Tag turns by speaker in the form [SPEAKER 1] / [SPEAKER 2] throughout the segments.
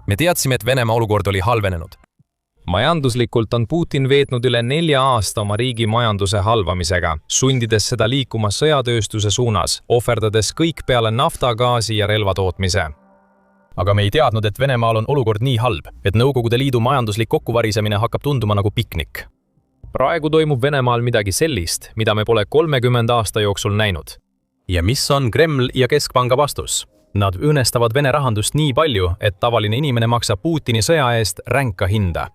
[SPEAKER 1] Me teadsime, et Venemaa olukord oli halvenenud.
[SPEAKER 2] Majanduslikult on Putin veetnud üle 4 aasta oma riigi majanduse halvamisega, sundides seda liikuma sõjatööstuse suunas, ohverdades kõik peale nafta, gaasi ja relvatootmise.
[SPEAKER 1] Aga me ei teadnud, et Venemaal on olukord nii halb, et Nõukogude Liidu majanduslik kokkuvarisemine hakkab tunduma nagu piknik.
[SPEAKER 2] Praegu toimub Venemaal midagi sellist, mida me pole 30 aasta jooksul näinud.
[SPEAKER 1] Ja mis on Kreml ja Keskpanga vastus? Nad õõnestavad Vene rahandust nii palju, et tavaline inimene maksab Putini sõja eest ränka hinda.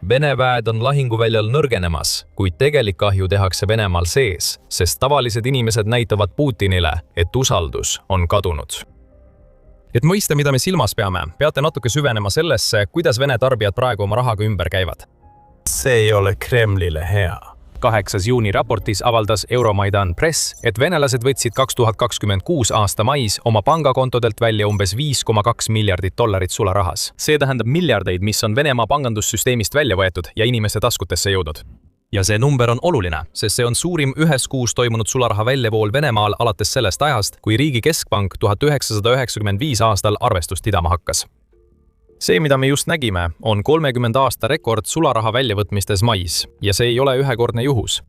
[SPEAKER 2] Vene väed on lahinguväljal nõrgenemas, kuid tegelik kahju tehakse Venemaal sees, sest tavalised inimesed näitavad Putinile, et usaldus on kadunud.
[SPEAKER 1] Et mõista, mida me silmas peame, peate natuke süvenema sellesse, kuidas Vene tarbijad praegu oma rahaga ümber käivad.
[SPEAKER 3] See ei ole Kremlile hea.
[SPEAKER 2] 8. juuni raportis avaldas Euromaidan Press, et venelased võtsid 2026 aasta mais oma pangakontodelt välja umbes $5,2 miljardit sularahas. See tähendab miljardeid, mis on Venemaa pangandussüsteemist välja võetud ja inimeste taskutesse jõudnud. Ja see number on oluline, sest see on suurim ühes kuus toimunud sularaha väljavool Venemaal alates sellest ajast, kui riigi keskpank 1995 aastal arvestust pidama hakkas. See, mida me just nägime, on 30 aasta rekord sularaha väljavõtmistes mais ja see ei ole ühekordne juhus.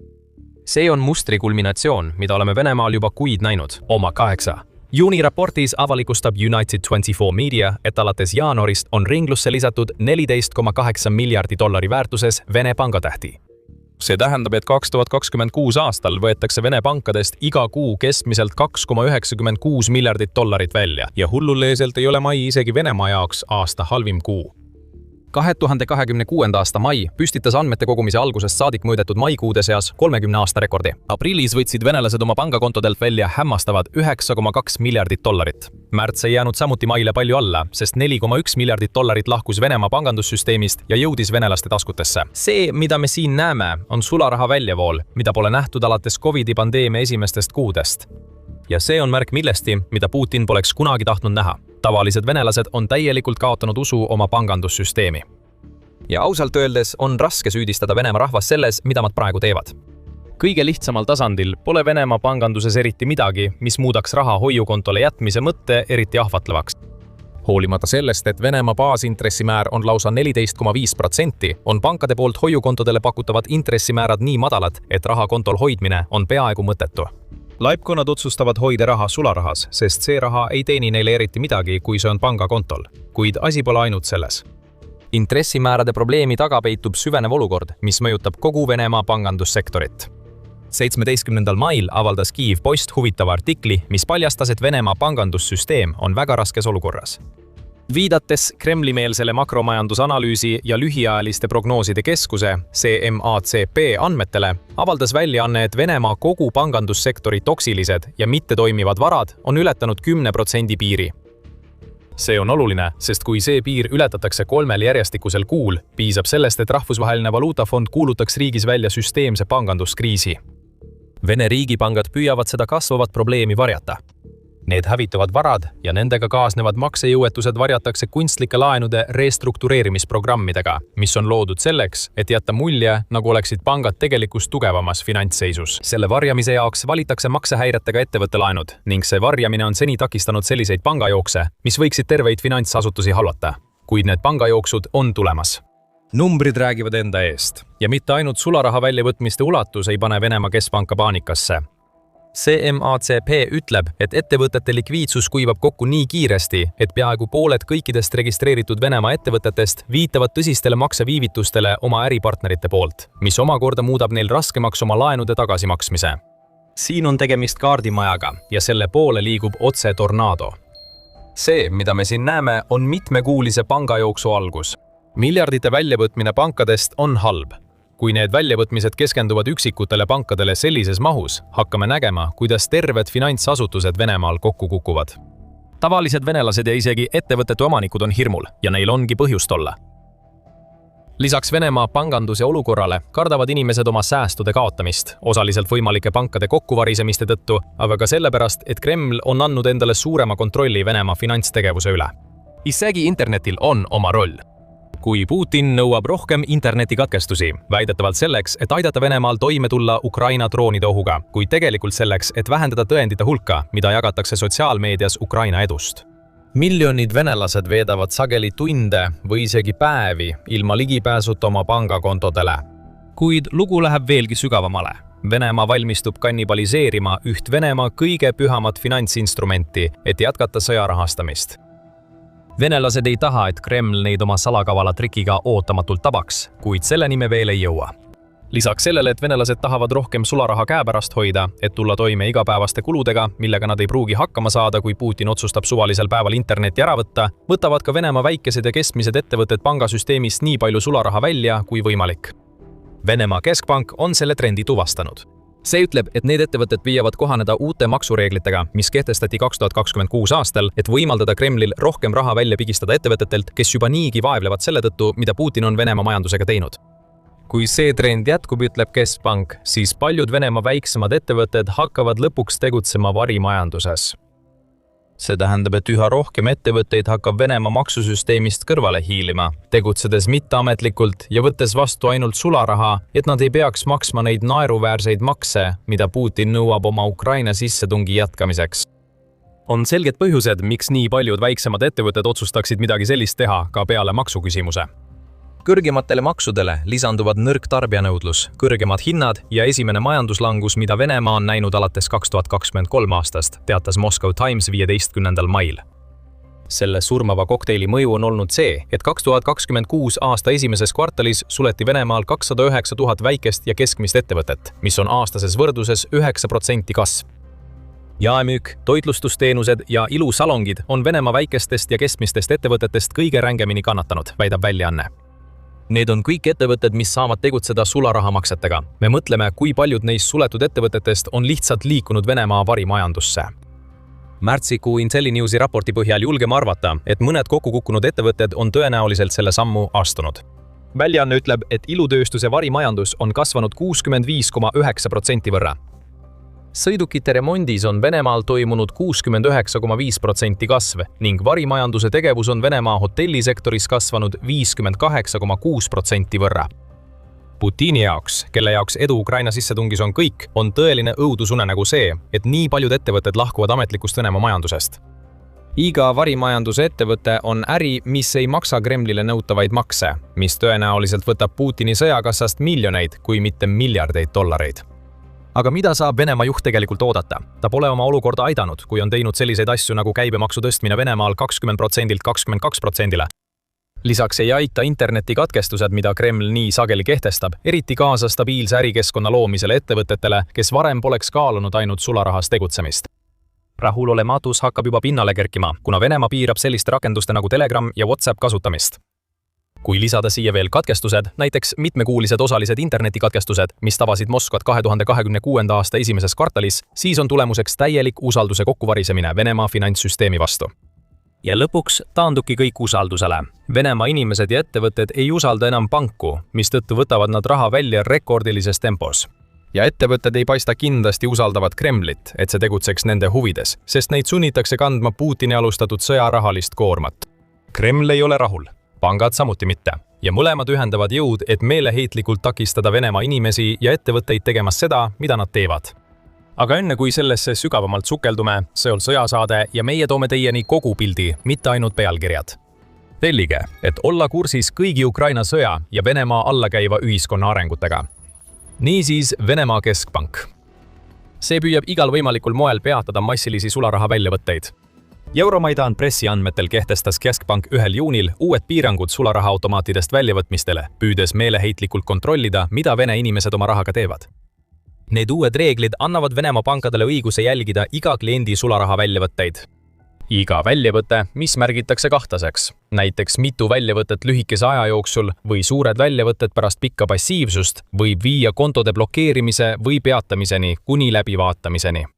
[SPEAKER 2] See on mustri kulminatsioon, mida oleme Venemaal juba kuid näinud, oma 8. Juuni raportis avalikustab United 24 Media, et alates jaanuarist on ringlusse lisatud $14,8 miljardit väärtuses Vene pangatähti. See tähendab, et 2026 aastal võetakse Vene pankadest iga kuu keskmiselt $2,96 miljardit välja ja hulluleeselt ei ole mai isegi Venemaa jaoks aasta halvim kuu. 2026. aasta mai püstitas andmete kogumise algusest saadik mõõdetud maikuude seas 30 aasta rekordi. Aprillis võtsid venelased oma pangakontodelt välja hämmastavad $9,2 miljardit. Märts ei jäänud samuti maile palju alla, sest $4,1 miljardit lahkus Venemaa pangandussüsteemist ja jõudis venelaste taskutesse. See, mida me siin näeme, on sularaha väljavool, mida pole nähtud alates COVID-i pandeemia esimestest kuudest. Ja see on märk millesti, mida Putin poleks kunagi tahtnud näha. Tavalised venelased on täielikult kaotanud usu oma pangandussüsteemi. Ja ausalt öeldes on raske süüdistada Venemaa rahvas selles, mida nad praegu teevad. Kõige lihtsamal tasandil pole Venemaa panganduses eriti midagi, mis muudaks raha hoiukontole jätmise mõtte eriti ahvatlevaks. Hoolimata sellest, et Venemaa baasintressimäär on lausa 14,5%, on pankade poolt hoiukontodele pakutavad intressimäärad nii madalad, et raha kontol hoidmine on peaaegu mõttetu. Laipkonnad otsustavad hoida raha sularahas, sest see raha ei teeni neile eriti midagi, kui see on pangakontol. Kuid asi pole ainult selles. Intressimäärade probleemi taga peitub süvenev olukord, mis mõjutab kogu Venemaa pangandussektorit. 17. mail avaldas Kyiv Post huvitava artikli, mis paljastas, et Venemaa pangandussüsteem on väga raskes olukorras. Viidates Kremli-meelsele makromajandusanalüüsi ja lühiajaliste prognooside keskuse CMACP andmetele, avaldas väljaanne, et Venemaa kogu pangandussektori toksilised ja mittetoimivad varad on ületanud 10% piiri. See on oluline, sest kui see piir ületatakse 3 järjestikusel kuul, piisab sellest, et Rahvusvaheline Valuutafond kuulutaks riigis välja süsteemse panganduskriisi. Vene riigipangad püüavad seda kasvavat probleemi varjata. Need hävituvad varad ja nendega kaasnevad maksejõuetused varjatakse kunstlike laenude restruktureerimisprogrammidega, mis on loodud selleks, et jätta mulje, nagu oleksid pangad tegelikus tugevamas finantsseisus. Selle varjamise jaoks valitakse maksehäiretega ettevõttelaenud ning see varjamine on seni takistanud selliseid pangajookse, mis võiksid terveid finantsasutusi halvata. Kuid need pangajooksud on tulemas. Numbrid räägivad enda eest ja mitte ainult sularaha väljavõtmiste ulatus ei pane Venemaa keskpanka paanikasse. CMACP ütleb, et ettevõtete likviidsus kuivab kokku nii kiiresti, et peaaegu pooled kõikidest registreeritud Venemaa ettevõtetest viitavad tõsistele makseviivitustele oma äripartnerite poolt, mis omakorda muudab neil raskemaks oma laenude tagasimaksmise. Siin on tegemist kaardimajaga ja selle poole liigub otse tornaado. See, mida me siin näeme, on mitmekuulise pangajooksu algus. Miljardite väljavõtmine pankadest on halb. Kui need väljavõtmised keskenduvad üksikutele pankadele sellises mahus, hakkame nägema, kuidas terved finantsasutused Venemaal kokku kukuvad. Tavalised venelased ja isegi ettevõtete omanikud on hirmul ja neil ongi põhjust olla. Lisaks Venemaa panganduse olukorrale kardavad inimesed oma säästude kaotamist, osaliselt võimalike pankade kokkuvarisemiste tõttu, aga ka sellepärast, et Kreml on andnud endale suurema kontrolli Venemaa finantstegevuse üle. Isegi internetil on oma roll. Kui Putin nõuab rohkem internetikatkestusi, väidetavalt selleks, et aidata Venemaal toime tulla Ukraina droonide ohuga, kuid tegelikult selleks, et vähendada tõendite hulka, mida jagatakse sotsiaalmeedias Ukraina edust.
[SPEAKER 1] Miljonid venelased veedavad sageli tunde või isegi päevi ilma ligipääsuta oma pangakontodele.
[SPEAKER 2] Kuid lugu läheb veelgi sügavamale. Venemaa valmistub kannibaliseerima üht Venemaa kõige pühamat finantsinstrumenti, et jätkata sõja rahastamist. Venelased ei taha, et Kreml neid oma salakavala trikiga ootamatult tabaks, kuid selleni me veel ei jõua. Lisaks sellele, et venelased tahavad rohkem sularaha käepärast hoida, et tulla toime igapäevaste kuludega, millega nad ei pruugi hakkama saada, kui Putin otsustab suvalisel päeval interneti ära võtta, võtavad ka Venemaa väikesed ja keskmised ettevõtted pangasüsteemist nii palju sularaha välja kui võimalik. Venemaa keskpank on selle trendi tuvastanud. See ütleb, et need ettevõtted püüavad kohaneda uute maksureeglitega, mis kehtestati 2026 aastal, et võimaldada Kremlil rohkem raha välja pigistada ettevõtetelt, kes juba niigi vaevlevad selle tõttu, mida Putin on Venemaa majandusega teinud. Kui see trend jätkub, ütleb keskpank, siis paljud Venemaa väiksemad ettevõtted hakkavad lõpuks tegutsema varimajanduses. See tähendab, et üha rohkem ettevõtteid hakkab Venemaa maksusüsteemist kõrvale hiilima, tegutsedes mitteametlikult ja võttes vastu ainult sularaha, et nad ei peaks maksma neid naeruväärseid makse, mida Putin nõuab oma Ukraina sissetungi jätkamiseks. On selged põhjused, miks nii paljud väiksemad ettevõtted otsustaksid midagi sellist teha ka peale maksuküsimuse. Kõrgematele maksudele lisanduvad nõrk tarbijanõudlus, kõrgemad hinnad ja esimene majanduslangus, mida Venemaa on näinud alates 2023 aastast, teatas Moscow Times 15. mail. Selle surmava kokteili mõju on olnud see, et 2026 aasta esimeses kvartalis suleti Venemaal 209 000 väikest ja keskmist ettevõtet, mis on aastases võrdluses 9% kasv. Jaemüük, toitlustusteenused ja ilusalongid on Venemaa väikestest ja keskmistest ettevõtetest kõige rängemini kannatanud, väidab väljaanne. Need on kõik ettevõtted, mis saavad tegutseda sularahamaksetega. Me mõtleme, kui paljud neist suletud ettevõtetest on lihtsalt liikunud Venemaa varimajandusse. Märtsikuu IntelliNewsi raporti põhjal julgeme arvata, et mõned kokkukukkunud ettevõtted on tõenäoliselt selle sammu astunud. Väljaanne ütleb, et ilutööstuse varimajandus on kasvanud 65,9% võrra. Sõidukite remondis on Venemaal toimunud 69,5% kasv ning varimajanduse tegevus on Venemaa hotellisektoris kasvanud 58,6% võrra. Putini jaoks, kelle jaoks edu Ukraina sissetungis on kõik, on tõeline õudusunenägu see, et nii paljud ettevõtted lahkuvad ametlikust Venemaa majandusest. Iga varimajanduse ettevõte on äri, mis ei maksa Kremlile nõutavaid makse, mis tõenäoliselt võtab Putini sõjakassast miljoneid, kui mitte miljardeid dollareid. Aga mida saab Venemaa juht tegelikult oodata? Ta pole oma olukorda aidanud, kui on teinud selliseid asju nagu käibemaksu tõstmine Venemaal 20%-lt 22%-le. Lisaks ei aita internetikatkestused, mida Kreml nii sageli kehtestab, eriti kaasa stabiilse ärikeskkonna loomisele ettevõtetele, kes varem poleks kaalunud ainult sularahas tegutsemist. Rahulolematus hakkab juba pinnale kerkima, kuna Venemaa piirab selliste rakenduste nagu Telegram ja WhatsApp kasutamist. Kui lisada siia veel katkestused, näiteks mitmekuulised osalised internetikatkestused, mis tabasid Moskvat 2026. aasta esimeses kvartalis, siis on tulemuseks täielik usalduse kokkuvarisemine Venemaa finantssüsteemi vastu. Ja lõpuks taanduki kõik usaldusele. Venemaa inimesed ja ettevõtted ei usalda enam panku, mistõttu võtavad nad raha välja rekordilises tempos. Ja ettevõtted ei paista kindlasti usaldavat Kremlit, et see tegutseks nende huvides, sest neid sunnitakse kandma Putini alustatud sõjarahalist koormat. Kreml ei ole rahul. Pangad samuti mitte. Ja mõlemad ühendavad jõud, et meeleheitlikult takistada Venemaa inimesi ja ettevõtteid tegemas seda, mida nad teevad. Aga enne kui sellesse sügavamalt sukeldume, see on sõjasaade ja meie toome teieni kogu pildi, mitte ainult pealkirjad. Tellige, et olla kursis kõigi Ukraina sõja ja Venemaa allakäiva ühiskonna arengutega. Niisiis Venemaa keskpank. See püüab igal võimalikul moel peatada massilisi sularaha väljavõtteid. Euromaidan pressi andmetel kehtestas keskpank 1. juunil uued piirangud sularahaautomaatidest väljavõtmistele, püüdes meeleheitlikult kontrollida, mida Vene inimesed oma rahaga teevad. Need uued reeglid annavad Venemaa pankadele õiguse jälgida iga kliendi sularaha väljavõtteid. Iga väljavõte, mis märgitakse kahtlaseks, näiteks mitu väljavõtet lühikese aja jooksul või suured väljavõtted pärast pikka passiivsust, võib viia kontode blokeerimise või peatamiseni kuni läbivaatamiseni.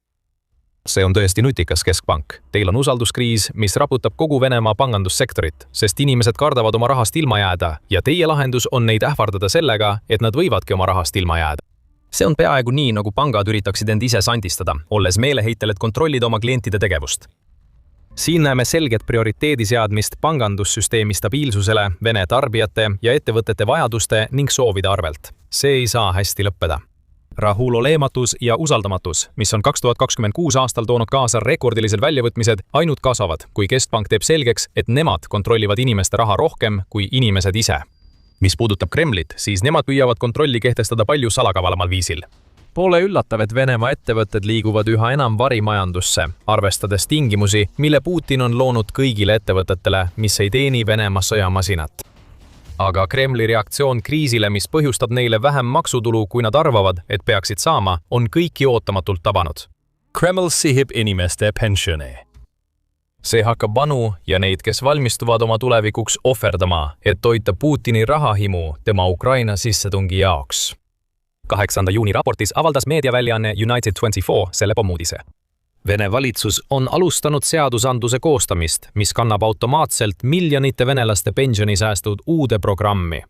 [SPEAKER 2] See on tõesti nutikas keskpank. Teil on usalduskriis, mis raputab kogu Venemaa pangandussektorit, sest inimesed kardavad oma rahast ilma jääda ja teie lahendus on neid ähvardada sellega, et nad võivadki oma rahast ilma jääda. See on peaaegu nii, nagu pangad üritaksid end ise sandistada, olles meeleheitel, et kontrollida oma klientide tegevust. Siin näeme selget prioriteedi seadmist pangandussüsteemi stabiilsusele, Vene tarbijate ja ettevõtete vajaduste ning soovide arvelt. See ei saa hästi lõppeda. rahulolematus ja usaldamatus, mis on 2026 aastal toonud kaasa rekordilised väljavõtmised, ainult kasvavad, kui keskpank teeb selgeks, et nemad kontrollivad inimeste raha rohkem kui inimesed ise. Mis puudutab Kremlit, siis nemad püüavad kontrolli kehtestada palju salakavalamal viisil. Pole üllatav, et Venemaa ettevõtted liiguvad üha enam varimajandusse, arvestades tingimusi, mille Putin on loonud kõigile ettevõtetele, mis ei teeni Venemaa sõjamasinat. Aga Kremli reaktsioon kriisile, mis põhjustab neile vähem maksutulu, kui nad arvavad, et peaksid saama, on kõiki ootamatult tabanud.
[SPEAKER 3] Kreml sihib inimeste pensione.
[SPEAKER 2] See hakkab vanu ja neid, kes valmistuvad oma tulevikuks ohverdama, et toita Putini rahahimu tema Ukraina sissetungi jaoks. 8. juuni raportis avaldas meediaväljaanne United24 selle pommuudise. Vene valitsus on alustanud seadusandluse koostamist, mis kannab automaatselt miljonite venelaste pensionisäästud uude programmi.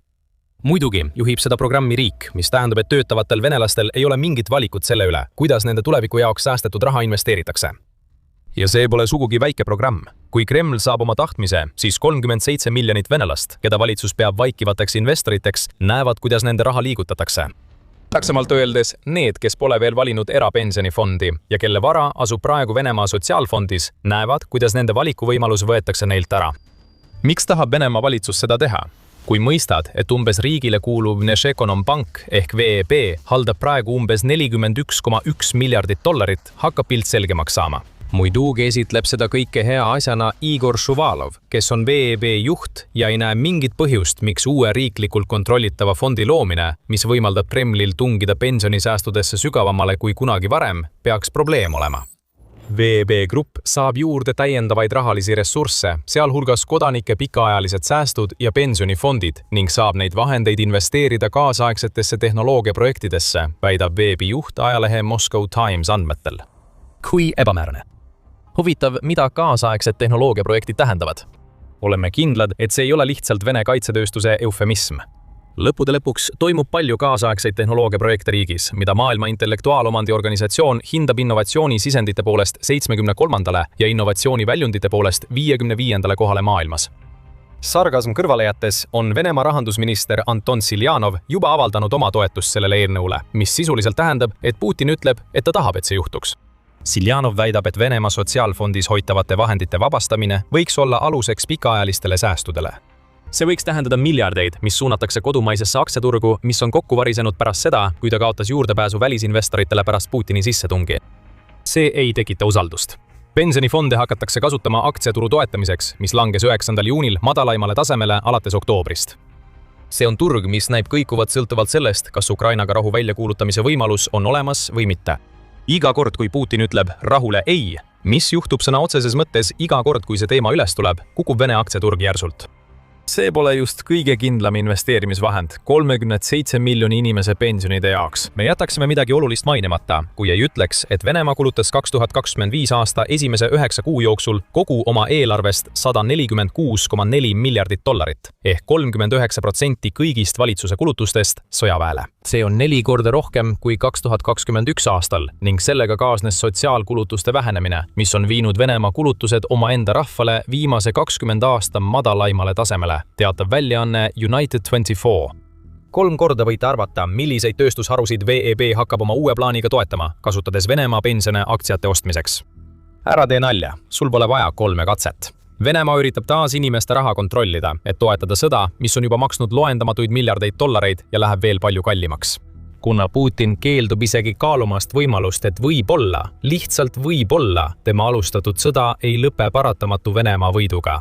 [SPEAKER 2] Muidugi juhib seda programmi riik, mis tähendab, et töötavatel venelastel ei ole mingit valikut selle üle, kuidas nende tuleviku jaoks säästetud raha investeeritakse. Ja see pole sugugi väike programm. Kui Kreml saab oma tahtmise, siis 37 miljonit venelast, keda valitsus peab vaikivateks investoriteks, näevad, kuidas nende raha liigutatakse. Täpsemalt öeldes, need, kes pole veel valinud erapensionifondi ja kelle vara asub praegu Venemaa sotsiaalfondis, näevad, kuidas nende valikuvõimalus võetakse neilt ära. Miks tahab Venemaa valitsus seda teha? Kui mõistad, et umbes riigile kuuluv Vnesekonombank ehk VEB haldab praegu umbes 41,1 miljardit dollarit, hakkab pilt selgemaks saama. Muidugi esitleb seda kõike hea asjana Igor Šuvalov, kes on VEB juht ja ei näe mingit põhjust, miks uue riiklikult kontrollitava fondi loomine, mis võimaldab Kremlil tungida pensionisäästudesse sügavamale kui kunagi varem, peaks probleem olema. VEB Grupp saab juurde täiendavaid rahalisi ressursse, sealhulgas kodanike pikaajalised säästud ja pensionifondid ning saab neid vahendeid investeerida kaasaegsetesse tehnoloogiaprojektidesse, väidab VEB juht ajalehe Moscow Times andmetel. Kui ebamäärane. Huvitav, mida kaasaegsed tehnoloogiaprojektid tähendavad? Oleme kindlad, et see ei ole lihtsalt Vene kaitsetööstuse eufemism. Lõppude lõpuks toimub palju kaasaegseid tehnoloogiaprojekte riigis, mida maailma intellektuaalomandi organisatsioon hindab innovatsiooni sisendite poolest 73. ja innovatsiooni väljundite poolest 55. kohale maailmas. Sargasm kõrvale jättes on Venemaa rahandusminister Anton Siljanov juba avaldanud oma toetust sellele eelnõule, mis sisuliselt tähendab, et Putin ütleb, et ta tahab, et see juhtuks. Siljanov väidab, et Venemaa sotsiaalfondis hoitavate vahendite vabastamine võiks olla aluseks pikaajalistele säästudele. See võiks tähendada miljardeid, mis suunatakse kodumaisesse aktsiaturgu, mis on kokku varisenud pärast seda, kui ta kaotas juurdepääsu välisinvestoritele pärast Putini sissetungi. See ei tekita usaldust. Pensionifonde hakatakse kasutama aktsiaturu toetamiseks, mis langes 9. juunil madalaimale tasemele alates oktoobrist. See on turg, mis näib kõikuvat sõltuvalt sellest, kas Ukrainaga rahu väljakuulutamise võimalus on olemas või mitte. Iga kord, kui Putin ütleb rahule ei, mis juhtub sõna otseses mõttes iga kord, kui see teema üles tuleb, kukub Vene aktsiaturg järsult. See pole just kõige kindlam investeerimisvahend 37 miljoni inimese pensionide jaoks. Me jätaksime midagi olulist mainimata, kui ei ütleks, et Venemaa kulutas 2025 aasta esimese 9 kuu jooksul kogu oma eelarvest 146,4 miljardit dollarit, ehk 39% kõigist valitsuse kulutustest sõjaväele. See on 4 korda rohkem kui 2021 aastal ning sellega kaasnes sotsiaalkulutuste vähenemine, mis on viinud Venemaa kulutused omaenda rahvale viimase 20 aasta madalaimale tasemele, teatab väljaanne United24. 3 korda võite arvata, milliseid tööstusharusid VEB hakkab oma uue plaaniga toetama, kasutades Venemaa pensione aktsiate ostmiseks. Ära tee nalja, sul pole vaja 3 katset. Venemaa üritab taas inimeste raha kontrollida, et toetada sõda, mis on juba maksnud loendamatuid miljardeid dollareid ja läheb veel palju kallimaks. Kuna Putin keeldub isegi kaalumast võimalust, et võib-olla, lihtsalt võib-olla, tema alustatud sõda ei lõpe paratamatu Venemaa võiduga.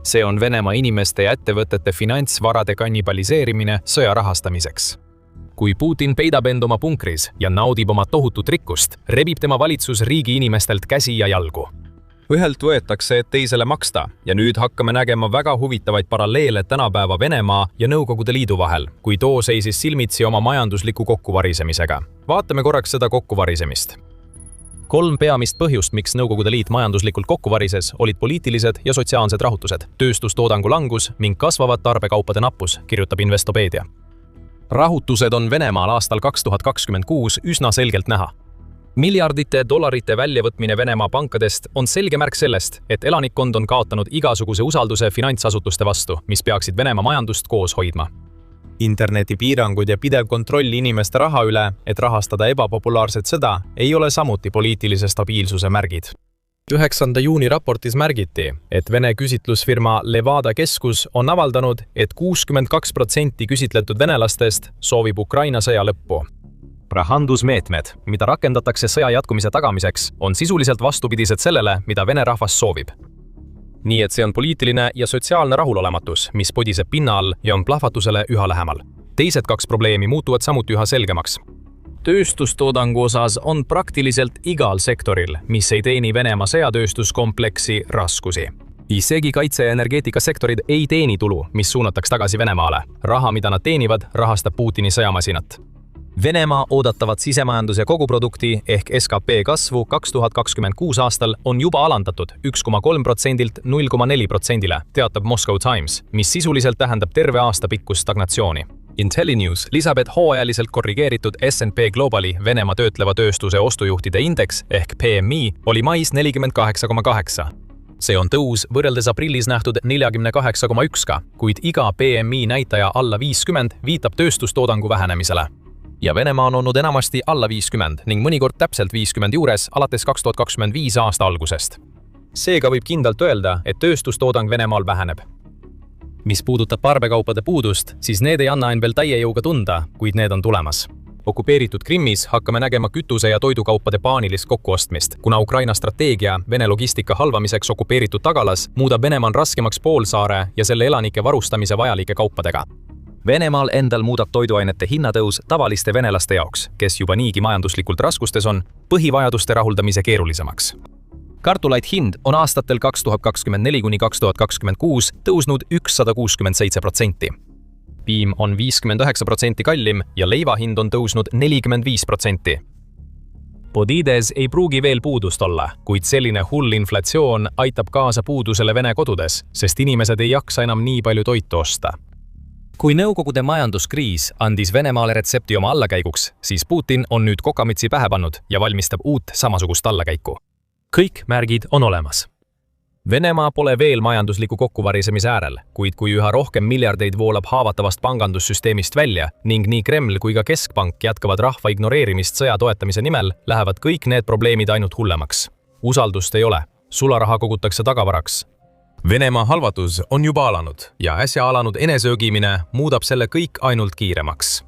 [SPEAKER 2] See on Venemaa inimeste ja ettevõtete finantsvarade kannibaliseerimine sõja rahastamiseks. Kui Putin peidab end oma punkris ja naudib oma tohutut rikkust, rebib tema valitsus riigi inimestelt käsi ja jalgu. Ühelt võetakse, et teisele maksta ja nüüd hakkame nägema väga huvitavaid paralleele tänapäeva Venemaa ja Nõukogude Liidu vahel, kui too seisis silmitsi oma majandusliku kokkuvarisemisega. Vaatame korraks seda kokkuvarisemist. 3 peamist põhjust, miks Nõukogude Liit majanduslikult kokku varises, olid poliitilised ja sotsiaalsed rahutused, tööstustoodangu langus ning kasvavad tarbekaupade nappus, kirjutab Investopedia. Rahutused on Venemaal aastal 2026 üsna selgelt näha. Miljardite dollarite väljavõtmine Venemaa pankadest on selge märk sellest, et elanikkond on kaotanud igasuguse usalduse finantsasutuste vastu, mis peaksid Venemaa majandust koos hoidma.
[SPEAKER 1] internetipiirangud ja pidev kontroll inimeste raha üle, et rahastada ebapopulaarset sõda, ei ole samuti poliitilise stabiilsuse märgid. 9. juuni raportis märgiti, et Vene küsitlusfirma Levada Keskus on avaldanud, et 62% küsitletud venelastest soovib Ukraina sõja lõppu.
[SPEAKER 2] Rahandusmeetmed, mida rakendatakse sõja jätkumise tagamiseks, on sisuliselt vastupidised sellele, mida Vene rahvas soovib. Nii et see on poliitiline ja sotsiaalne rahulolematus, mis podiseb pinna all ja on plahvatusele üha lähemal. Teised 2 probleemi muutuvad samuti üha selgemaks. Tööstustoodangu osas on praktiliselt igal sektoril, mis ei teeni Venemaa sõjatööstuskompleksi raskusi. Isegi kaitse- ja energeetikasektorid ei teeni tulu, mis suunataks tagasi Venemaale. Raha, mida nad teenivad, rahastab Putini sõjamasinat. Venemaa oodatavat sisemajanduse koguprodukti ehk SKP kasvu 2026 aastal on juba alandatud 1,3%-lt 0,4%-le, teatab Moscow Times, mis sisuliselt tähendab terve aasta pikkust stagnatsiooni. IntelliNews lisab, et hooajaliselt korrigeeritud S&P Globali Venemaa töötleva tööstuse ostujuhtide indeks ehk PMI oli mais 48,8. See on tõus võrreldes aprillis nähtud 48,1-ga, kuid iga PMI näitaja alla 50 viitab tööstustoodangu vähenemisele. Ja Venemaa on olnud enamasti alla 50 ning mõnikord täpselt 50 juures alates 2025 aasta algusest. Seega võib kindlalt öelda, et tööstustoodang Venemaal väheneb. Mis puudutab tarbekaupade puudust, siis need ei anna end veel täie jõuga tunda, kuid need on tulemas. Okupeeritud Krimmis hakkame nägema kütuse- ja toidukaupade paanilist kokkuostmist, kuna Ukraina strateegia Vene logistika halvamiseks okupeeritud tagalas muudab Venemaal raskemaks poolsaare ja selle elanike varustamise vajalike kaupadega. Venemaal endal muudab toiduainete hinnatõus tavaliste venelaste jaoks, kes juba niigi majanduslikult raskustes on, põhivajaduste rahuldamise keerulisemaks. Kartulaid hind on aastatel 2024–2026 tõusnud 167%. Piim on 59% kallim ja leiva hind on tõusnud 45%. Podides ei pruugi veel puudust olla, kuid selline hull inflatsioon aitab kaasa puudusele Vene kodudes, sest inimesed ei jaksa enam nii palju toitu osta. Kui Nõukogude majanduskriis andis Venemaale retsepti oma allakäiguks, siis Putin on nüüd kokamitsi pähe pannud ja valmistab uut samasugust allakäiku. Kõik märgid on olemas. Venemaa pole veel majandusliku kokkuvarisemise äärel, kuid kui üha rohkem miljardeid voolab haavatavast pangandussüsteemist välja ning nii Kreml kui ka Keskpank jätkavad rahva ignoreerimist sõja toetamise nimel, lähevad kõik need probleemid ainult hullemaks. Usaldust ei ole, sularaha kogutakse tagavaraks. Venemaa halvatus on juba alanud ja äsja alanud eneseöögimine muudab selle kõik ainult kiiremaks.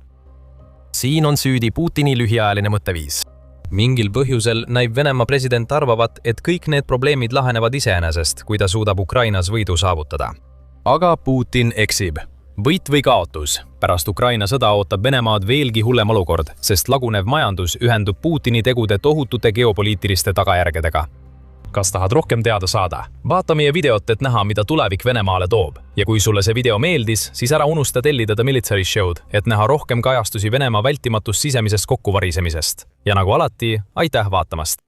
[SPEAKER 2] Siin on süüdi Putini lühiajaline mõtteviis. Mingil põhjusel näib Venemaa president arvavat, et kõik need probleemid lahenevad iseenesest, kui ta suudab Ukrainas võidu saavutada. Aga Putin eksib. Võit või kaotus. Pärast Ukraina sõda ootab Venemaad veelgi hullem olukord, sest lagunev majandus ühendub Putini tegude tohutute geopoliitiliste tagajärgedega. Kas tahad rohkem teada saada? Vaata meie videot, et näha, mida tulevik Venemaale toob. Ja kui sulle see video meeldis, siis ära unusta tellida The Military Show'd, et näha rohkem kajastusi Venemaa vältimatust sisemisest kokkuvarisemisest. Ja nagu alati, aitäh vaatamast!